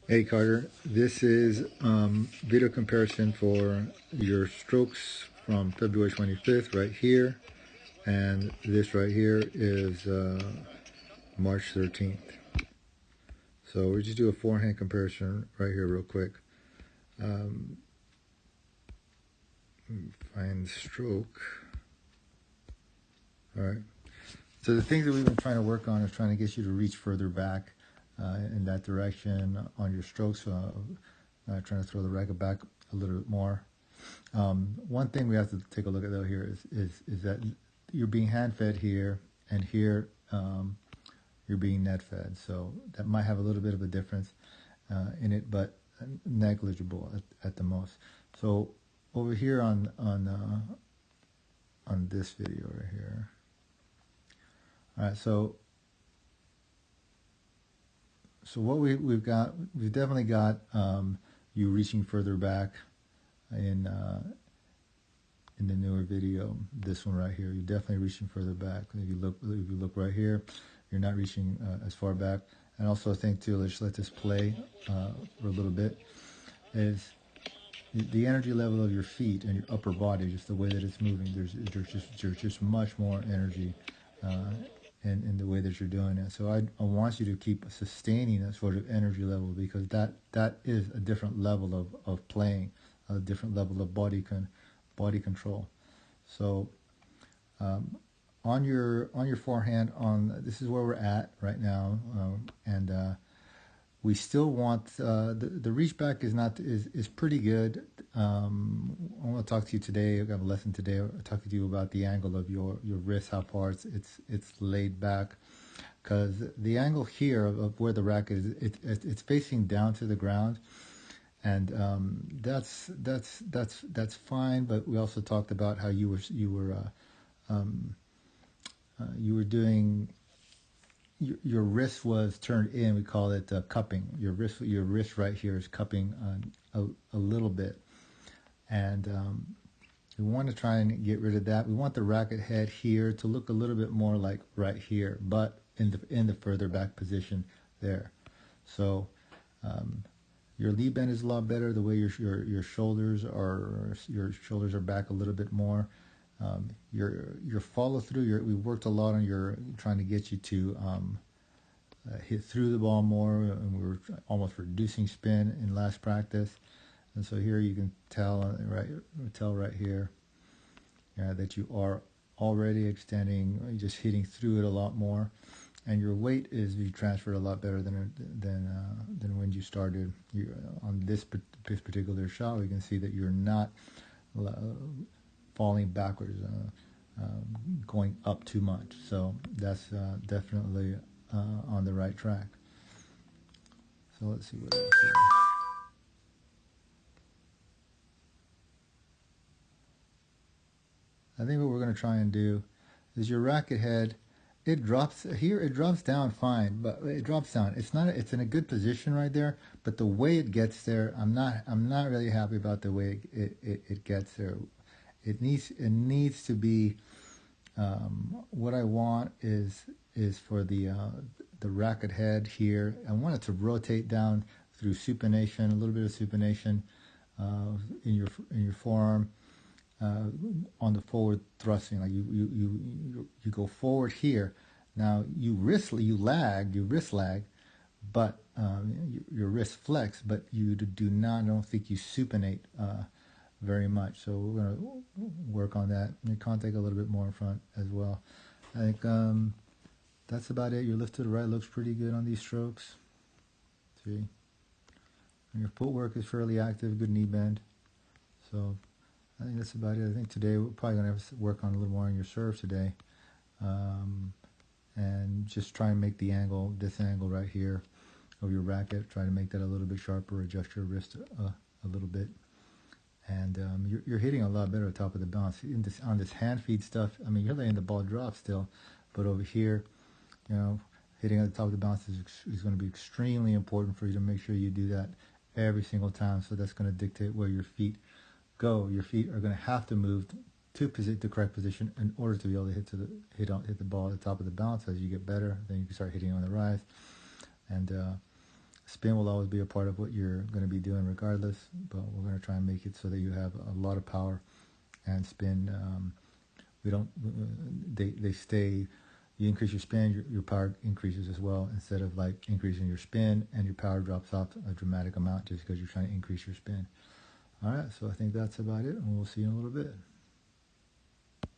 Hey Carter, this is video comparison for your strokes from February 25th right here, and this right here is March 13th. So we just do a forehand comparison right here real quick. Um, Find stroke. All right. So the things that we've been trying to work on is trying to get you to reach further back in that direction on your strokes. Trying to throw the racket back a little bit more. One thing we have to take a look at though here is that you're being hand fed here, and here you're being net fed. So that might have a little bit of a difference in it, but negligible at the most. So over here on this video right here. All right, so what we've definitely got you reaching further back in the newer video. This one right here, you're definitely reaching further back. If you look right here, you're not reaching as far back. And also, I think too, let's let this play for a little bit. Is the energy level of your feet and your upper body, just the way that it's moving. There's just much more energy in the way that you're doing it. So I want you to keep sustaining that sort of energy level, because that is a different level of playing, a different level of body control. So on your forehand, this is where we're at right now, and we still want the reach back is pretty good. I want to talk to you today. I've got a lesson today. I'll talk to you about the angle of your wrist, how far it's laid back, because the angle here of where the racket is, it's facing down to the ground, and that's fine. But we also talked about how you were doing. Your wrist was turned in. We call it cupping. Your wrist right here is cupping a little bit, and we want to try and get rid of that. We want the racket head here to look a little bit more like right here, but in the further back position there. So your lead bend is a lot better. The way your shoulders are back a little bit more. Your follow through. We worked a lot on trying to get you to hit through the ball more, and we were almost reducing spin in last practice. And so here you can tell right here that you are already extending, just hitting through it a lot more, and your weight is you transferred a lot better than when you started. On this particular shot, we can see that you're not falling backwards, going up too much. So that's definitely on the right track. So let's see what else here. I think what we're going to try and do is your racket head. It drops here. It drops down fine, but it drops down. It's not. It's in a good position right there. But the way it gets there, I'm not really happy about the way it gets there. It needs to be. What I want is for the racket head here. I want it to rotate down through supination, a little bit of supination in your forearm. On the forward thrusting, like you go forward here. Now you wrist lag, but your wrist flex, but you do not. I don't think you supinate very much. So we're gonna work on that. And contact a little bit more in front as well. I think that's about it. Your lift to the right looks pretty good on these strokes. See, and your footwork is fairly active. Good knee bend. So I think that's about it. I think today we're probably going to have to work on a little more on your serve today. And just try and make this angle right here of your racket, try to make that a little bit sharper, adjust your wrist a little bit. And you're hitting a lot better at the top of the bounce. On this hand feed stuff, I mean, you're letting the ball drop still, but over here, hitting at the top of the bounce is going to be extremely important for you to make sure you do that every single time. So that's going to dictate where your feet go. Your feet are going to have to move to the correct position in order to be able to hit the ball at the top of the bounce. As you get better, then you can start hitting on the rise. And Spin will always be a part of what you're going to be doing regardless, but we're going to try and make it so that you have a lot of power and spin. We don't, they stay, you increase your spin, your power increases as well, instead of like increasing your spin and your power drops off a dramatic amount just because you're trying to increase your spin. All right, so I think that's about it, and we'll see you in a little bit.